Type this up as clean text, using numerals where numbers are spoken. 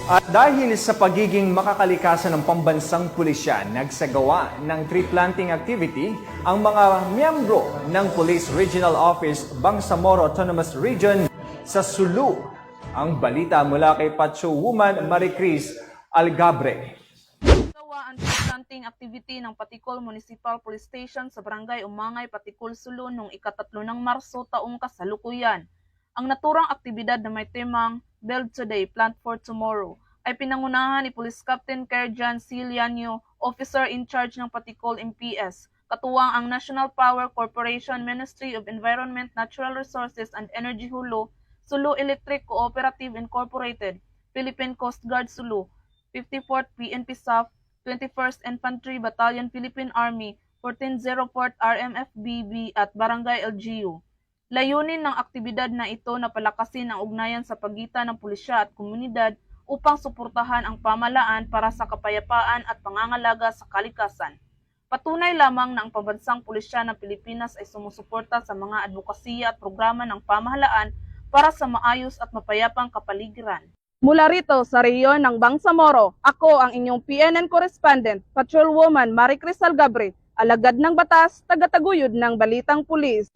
At dahil sa pagiging makakalikasan ng pambansang pulisya, nagsagawa ng tree planting activity ang mga miyembro ng Police Regional Office Bangsamoro Autonomous Region sa Sulu. Ang balita mula kay Pacho Woman Maricris Algabre. Gawa ang tree planting activity ng Paticol Municipal Police Station sa Barangay Umangay, Paticol, Sulu noong ika-3 ng Marso taong kasalukuyan. Ang naturang aktibidad na may temang Build Today, Plant for Tomorrow ay pinangunahan ni Police Captain Kerjan Ciliano, Officer in Charge ng Paticol MPS, katuwang ang National Power Corporation, Ministry of Environment, Natural Resources and Energy Hulu, Sulu Electric Cooperative Incorporated, Philippine Coast Guard Sulu, 54th PNP SAF, 21st Infantry Battalion Philippine Army, 1404th RMFBB at Barangay LGU. Layunin ng aktibidad na ito na palakasin ang ugnayan sa pagitan ng pulisya at komunidad upang suportahan ang pamahalaan para sa kapayapaan at pangangalaga sa kalikasan. Patunay lamang na ang pambansang pulisya ng Pilipinas ay sumusuporta sa mga advokasya at programa ng pamahalaan para sa maayos at mapayapang kapaligiran. Mula rito sa rehiyon ng Bangsamoro, ako ang inyong PNN correspondent, Patrolwoman Maricris Algabre, alagad ng batas, tagataguyod ng Balitang Pulis.